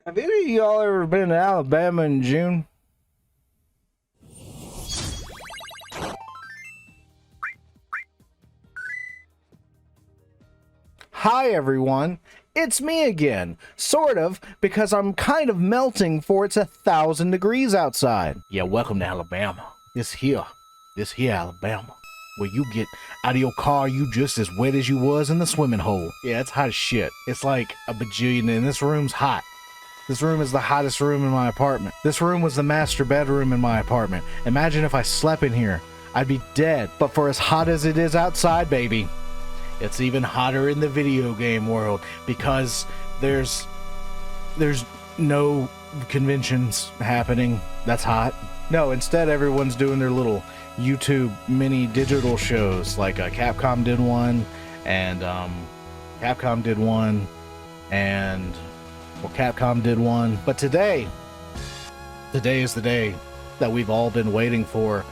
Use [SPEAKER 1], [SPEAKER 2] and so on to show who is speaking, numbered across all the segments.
[SPEAKER 1] Have any of y'all ever been to Alabama in June? Hi everyone, it's me again. Sort of, because I'm kind of melting for it's 1,000 degrees outside. Yeah, welcome to Alabama. This here Alabama. Where you get out of your car, you just as wet as you was in the swimming hole. Yeah, it's hot as shit. It's like a bajillion, and this room's hot. This room is the hottest room in my apartment. This room was the master bedroom in my apartment. Imagine if I slept in here. I'd be dead. But for as hot as it is outside, baby, it's even hotter in the video game world because there's no conventions happening. That's hot. No, instead everyone's doing their little YouTube mini digital shows. Like Capcom did one, and Capcom did one. But today is the day that we've all been waiting for,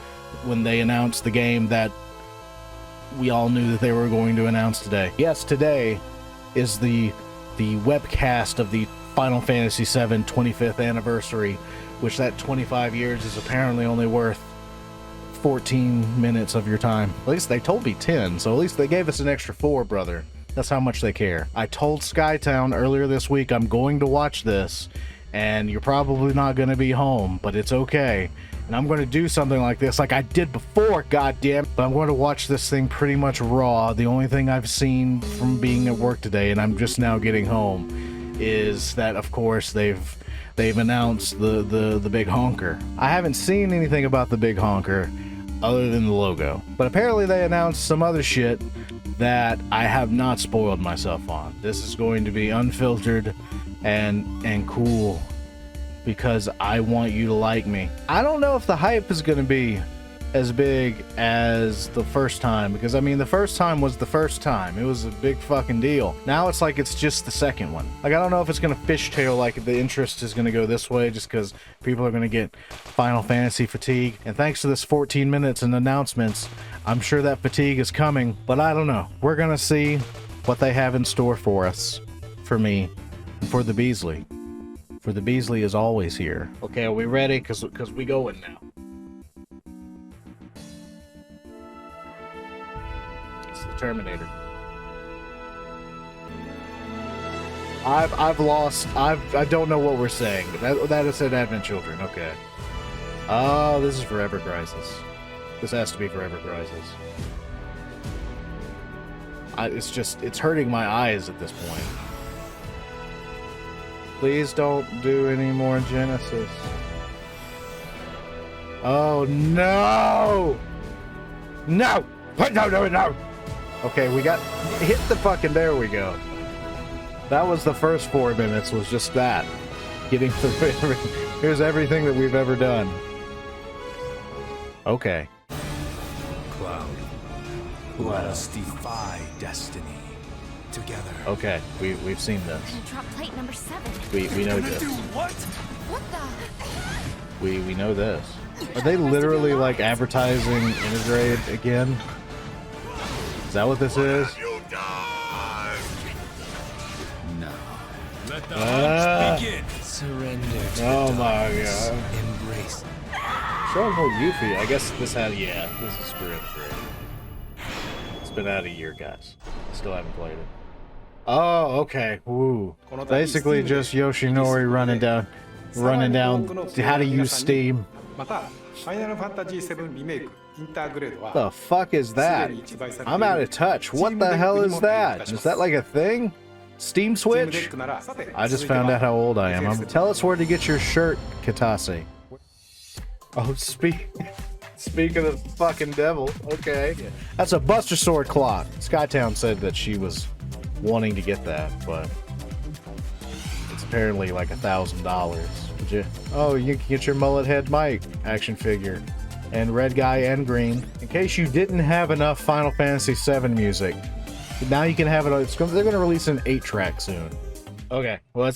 [SPEAKER 1] when they announced the game that we all knew that they were going to announce today. Yes, today is the webcast of the Final Fantasy VII 25th anniversary, which that 25 years is apparently only worth 14 minutes of your time. At least they told me 10, so at least they gave us an extra 4, brother. That's how much they care. I told Skytown earlier this week I'm going to watch this, and you're probably not going to be home, but it's okay. And I'm going to do something like this like I did before, goddamn. But I'm going to watch this thing pretty much raw. The only thing I've seen from being at work today, and I'm just now getting home, is that, of course, they've announced the big honker. I haven't seen anything about the big honker other than the logo. But apparently they announced some other shit that I have not spoiled myself on. This is going to be unfiltered and cool because I want you to like me. I don't know if the hype is going to be as big as the first time, because I mean the first time was the first time. It was a big fucking deal. Now it's like it's just the second one. Like, I don't know if it's going to fishtail, like the interest is going to go this way just because people are going to get Final Fantasy fatigue. And thanks to this 14 minutes and announcements, I'm sure that fatigue is coming, but I don't know. We're going to see what they have in store for us, for me, and for the Beasley. For the Beasley is always here. Okay, are we ready? Because we going now. It's the Terminator. I don't know what we're saying. That is said Advent Children. Okay. Oh, this is Forever Crisis. This has to be Forever Crisis. It's hurting my eyes at this point. Please don't do any more Genesis. Oh, no! No! No! Okay, we got... Hit the fucking... There we go. That was the first 4 minutes, was just that. Getting through... Here's everything that we've ever done. Okay.
[SPEAKER 2] Cloud, let us defy destiny together.
[SPEAKER 1] Okay, we've seen this.
[SPEAKER 3] Drop plate number 7.
[SPEAKER 1] We know this.
[SPEAKER 2] What?
[SPEAKER 3] What the?
[SPEAKER 1] We know this. Are they literally like advertising Integrate again? Is that what this is?
[SPEAKER 2] No. Let the hunt begin. Surrender to
[SPEAKER 1] Oh my god.
[SPEAKER 2] Embrace.
[SPEAKER 1] Show more Yuffie. I guess this had, yeah, this is Screw Integrate. It's been out a year, guys. Still haven't played it. Oh, okay. Woo. Basically just Yoshinori running down how to use Steam. The fuck is that? I'm out of touch. What the hell is that? Is that like a thing? Steam Switch? I just found out how old I am. Tell us where to get your shirt, Katase. Oh, speak of the fucking devil. Okay. That's a Buster Sword clock. Skytown said that she was wanting to get that, but it's apparently like $1,000. Oh, you can get your mullet head Mike action figure. And red guy and green. In case you didn't have enough Final Fantasy VII music, now you can have it. They're going to release an 8-track soon. Okay, well,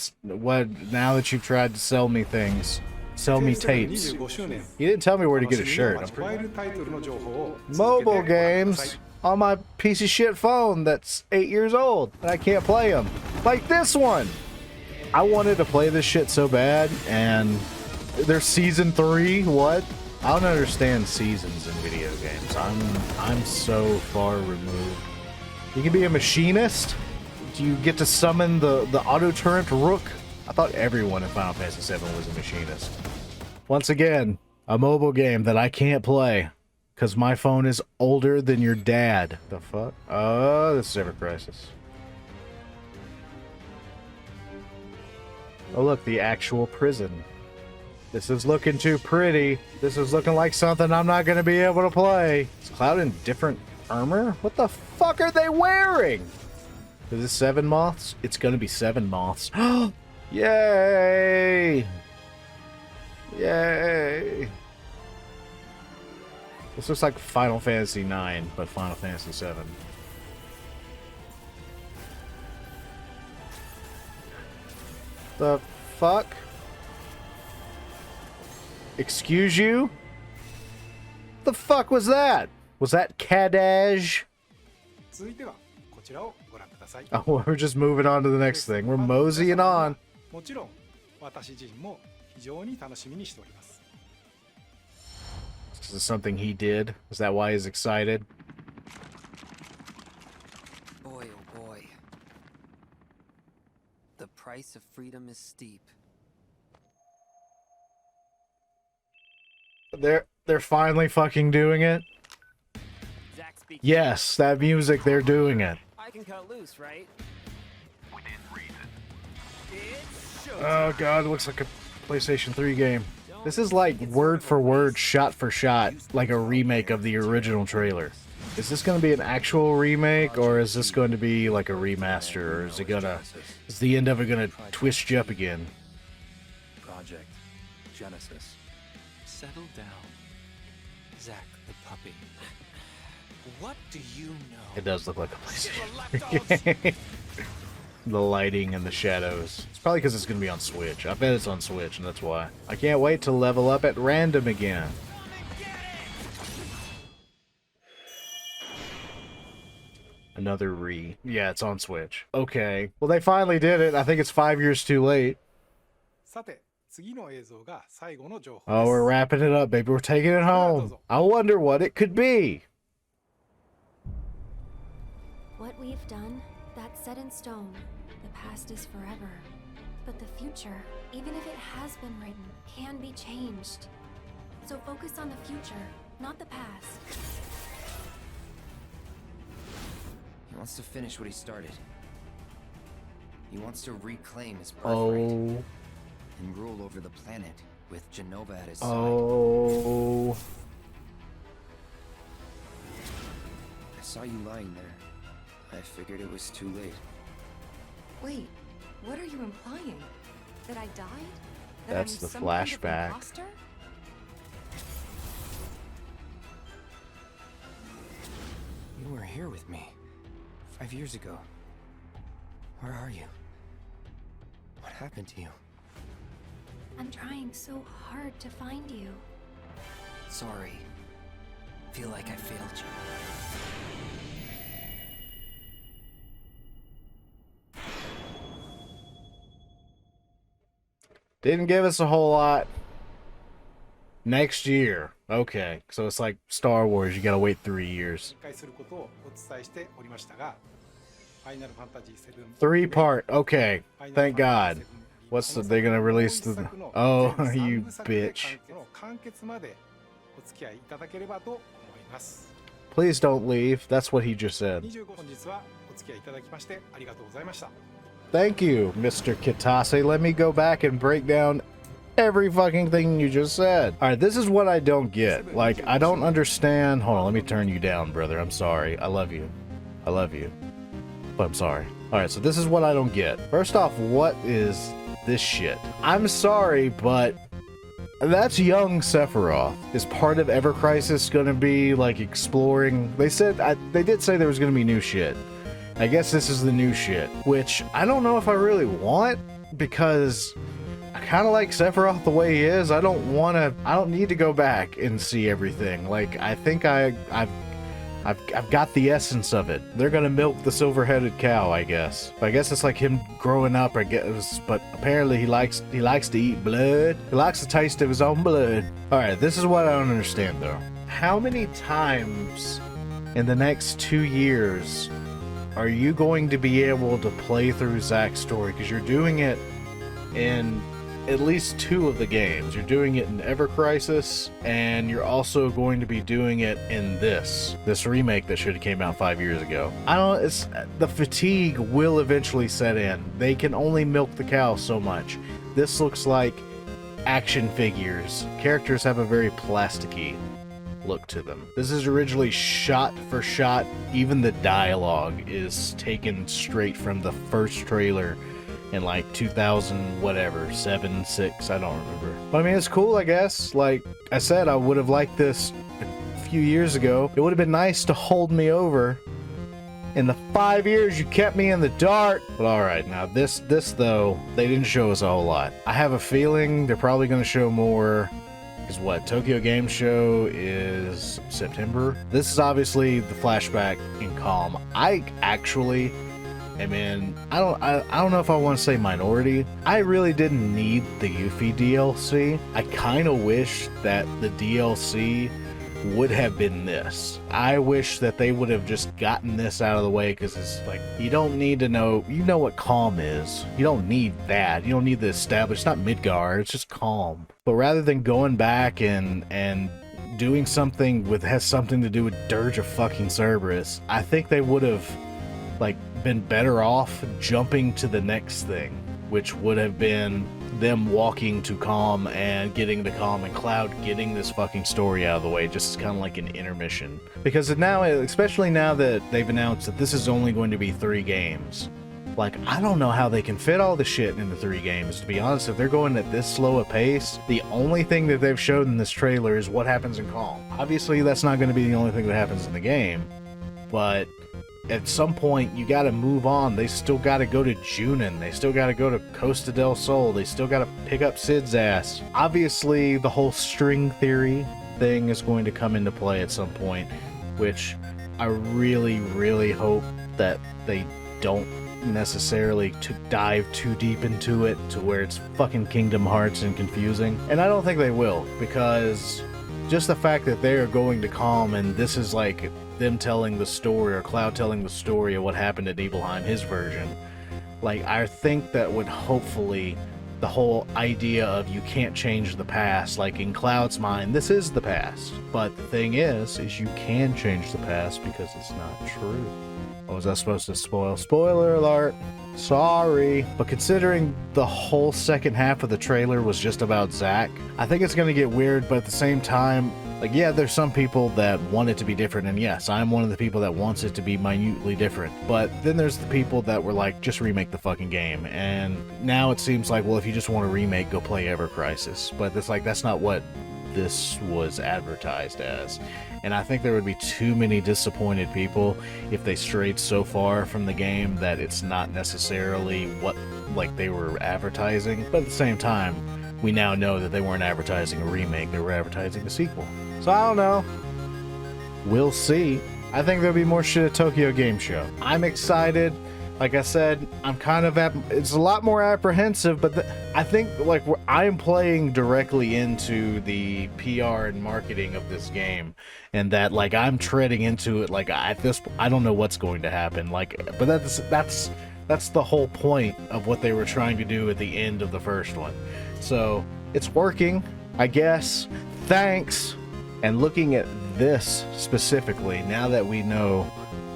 [SPEAKER 1] now that you've tried to sell me things, sell me tapes. You didn't tell me where to get a shirt. Mobile games on my piece of shit phone that's 8 years old and I can't play them. Like this one. I wanted to play this shit so bad, and there's season 3. What? I don't understand seasons in video games. I'm so far removed. You can be a machinist. Do you get to summon the auto turret rook? I thought everyone in Final Fantasy VII was a machinist. Once again, a mobile game that I can't play because my phone is older than your dad. The fuck? Oh, this is Ever Crisis. Oh look, the actual prison. This is looking too pretty. This is looking like something I'm not going to be able to play. Is Cloud in different armor? What the fuck are they wearing? Is this 7 moths? It's going to be 7 moths. Yay! Yay! This looks like Final Fantasy IX, but Final Fantasy VII. The fuck? Excuse you? The fuck was that? Was that Kadaj? Oh, we're just moving on to the next thing. We're moseying on. Is this something he did? Is that why he's excited?
[SPEAKER 4] Boy, oh boy. The price of freedom is steep.
[SPEAKER 1] They're finally fucking doing it. Yes, that music, they're doing it.
[SPEAKER 4] I can cut loose, right?
[SPEAKER 1] Oh god, it looks like a PlayStation 3 game. This is like word for word, shot for shot, like a remake of the original trailer. Is this going to be an actual remake, or is this going to be like a remaster, or is the end of it going to twist you up again?
[SPEAKER 2] Project Genesis. Settle down. Zack the puppy. What do you know?
[SPEAKER 1] It does look like a PlayStation game. The lighting and the shadows. It's probably because it's going to be on Switch. I bet it's on Switch, and that's why. I can't wait to level up at random again. Another Yeah, it's on Switch. Okay. Well, they finally did it. I think it's 5 years too late. Oh, we're wrapping it up, baby. We're taking it home. I wonder what it could be.
[SPEAKER 3] What we've done, that's set in stone. The past is forever. But the future, even if it has been written, can be changed. So focus on the future, not the past.
[SPEAKER 4] He wants to finish what he started. He wants to reclaim his birthright and rule over the planet with Genova at his side.
[SPEAKER 1] Oh.
[SPEAKER 4] I saw you lying there. I figured it was too late.
[SPEAKER 3] Wait, what are you implying? That I died? That
[SPEAKER 1] That's
[SPEAKER 3] I'm
[SPEAKER 1] the
[SPEAKER 3] some kind of
[SPEAKER 1] flashback.
[SPEAKER 3] imposter?
[SPEAKER 4] You were here with me 5 years ago. Where are you? What happened to you?
[SPEAKER 3] I'm trying so hard to find you.
[SPEAKER 4] Sorry. Feel like I failed you.
[SPEAKER 1] Didn't give us a whole lot. Next year. Okay. So it's like Star Wars. You gotta wait 3 years. 3-part. Okay. Thank God. They're gonna release the... Oh, you bitch. Please don't leave. That's what he just said. Thank you, Mr. Kitase. Let me go back and break down every fucking thing you just said. Alright, this is what I don't get. Like, I don't understand... Hold on, let me turn you down, brother. I'm sorry. I love you. I love you. But I'm sorry. Alright, so this is what I don't get. First off, what is this shit? I'm sorry, but... that's young Sephiroth. Is part of Ever Crisis gonna be, like, exploring... They did say there was gonna be new shit. I guess this is the new shit, which I don't know if I really want, because I kind of like Sephiroth the way he is. I don't need to go back and see everything. Like, I think I've I've got the essence of it. They're gonna milk the silver-headed cow, I guess. But I guess it's like him growing up, I guess. But apparently he likes to eat blood. He likes the taste of his own blood. All right, this is what I don't understand though. How many times in the next 2 years are you going to be able to play through Zack's story? Because you're doing it in at least 2 of the games. You're doing it in Ever Crisis, and you're also going to be doing it in this remake that should have came out 5 years ago. It's the fatigue will eventually set in. They can only milk the cow so much. This looks like action figures. Characters have a very plasticky look to them. This is originally shot for shot. Even the dialogue is taken straight from the first trailer in like 2000 whatever, 7, 6, I don't remember. But I mean, it's cool, I guess. Like I said, I would have liked this a few years ago. It would have been nice to hold me over. In the 5 years you kept me in the dark. But alright, now this though, they didn't show us a whole lot. I have a feeling they're probably going to show more. Because what, Tokyo Game Show is September? This is obviously the flashback in Calm. I actually am in, I don't know if I want to say minority. I really didn't need the Yuffie DLC. I kind of wish that the DLC would have been this. I wish that they would have just gotten this out of the way, because it's like, you don't need to know, you know what Calm is. You don't need that. You don't need the established, it's not Midgar, it's just Calm. But rather than going back and doing something with has something to do with Dirge of fucking Cerberus, I think they would have like been better off jumping to the next thing, which would have been them walking to Calm and getting to Calm and Cloud getting this fucking story out of the way, just kind of like an intermission. Because now, especially now that they've announced that this is only going to be 3 games, like, I don't know how they can fit all the shit into 3 games, to be honest. If they're going at this slow a pace, the only thing that they've showed in this trailer is what happens in Calm. Obviously, that's not going to be the only thing that happens in the game, but at some point, you gotta move on. They still gotta go to Junin. They still gotta go to Costa del Sol. They still gotta pick up Sid's ass. Obviously, the whole string theory thing is going to come into play at some point, which I really, really hope that they don't necessarily to dive too deep into it to where it's fucking Kingdom Hearts and confusing. And I don't think they will, because just the fact that they are going to Calm and this is like them telling the story, or Cloud telling the story of what happened at Nibelheim, his version, like, I think that would hopefully, the whole idea of you can't change the past, like in Cloud's mind, this is the past. But the thing is you can change the past because it's not true. What was I supposed to spoil? Spoiler alert. Sorry. But considering the whole second half of the trailer was just about Zack, I think it's going to get weird, but at the same time, like, yeah, there's some people that want it to be different, and yes, I'm one of the people that wants it to be minutely different. But then there's the people that were like, just remake the fucking game. And now it seems like, well, if you just want to remake, go play Ever Crisis. But it's like, that's not what this was advertised as. And I think there would be too many disappointed people if they strayed so far from the game that it's not necessarily what like they were advertising. But at the same time, we now know that they weren't advertising a remake, they were advertising a sequel. So I don't know. We'll see. I think there'll be more shit at Tokyo Game Show. I'm excited. Like I said, I'm kind of it's a lot more apprehensive, but I think like I'm playing directly into the PR and marketing of this game, and that like I'm treading into it. Like I don't know what's going to happen. Like, but that's the whole point of what they were trying to do at the end of the first one. So it's working, I guess. Thanks. And looking at this specifically, now that we know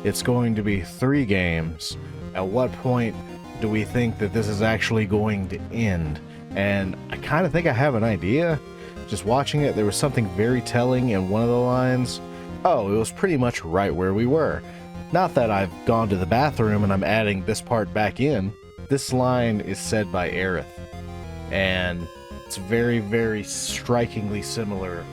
[SPEAKER 1] it's going to be 3 games, at what point do we think that this is actually going to end? And I kind of think I have an idea. Just watching it, there was something very telling in one of the lines. Oh, it was pretty much right where we were. Not that I've gone to the bathroom and I'm adding this part back in. This line is said by Aerith, and it's very, very strikingly similar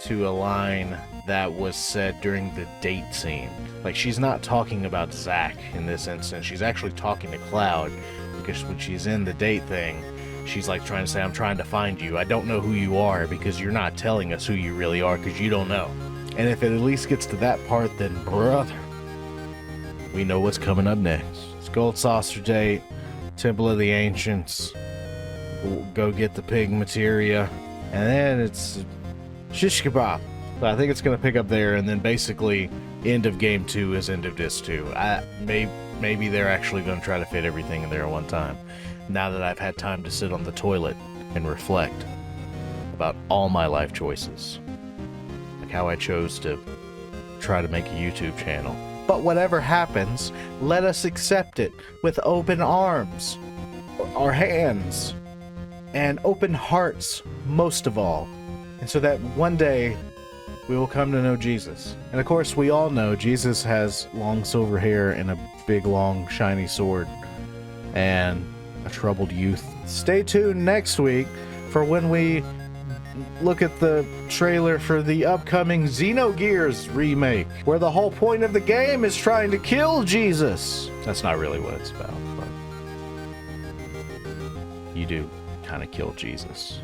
[SPEAKER 1] to a line that was said during the date scene. Like, she's not talking about Zack in this instance, she's actually talking to Cloud, because when she's in the date thing, she's like trying to say, I'm trying to find you. I don't know who you are because you're not telling us who you really are because you don't know. And if it at least gets to that part, then brother, we know what's coming up next. It's Gold Saucer Date, Temple of the Ancients. We'll go get the pig materia, and then it's shish kebab. So I think it's going to pick up there, and then basically end of game 2 is end of disc 2. Maybe they're actually going to try to fit everything in there at one time. Now that I've had time to sit on the toilet and reflect about all my life choices, like how I chose to try to make a YouTube channel. But whatever happens, let us accept it with open arms, our hands, and open hearts most of all. And so that one day we will come to know Jesus. And of course, we all know Jesus has long silver hair and a big, long, shiny sword and a troubled youth. Stay tuned next week for when we look at the trailer for the upcoming Xenogears remake, where the whole point of the game is trying to kill Jesus. That's not really what it's about, but you do kind of kill Jesus.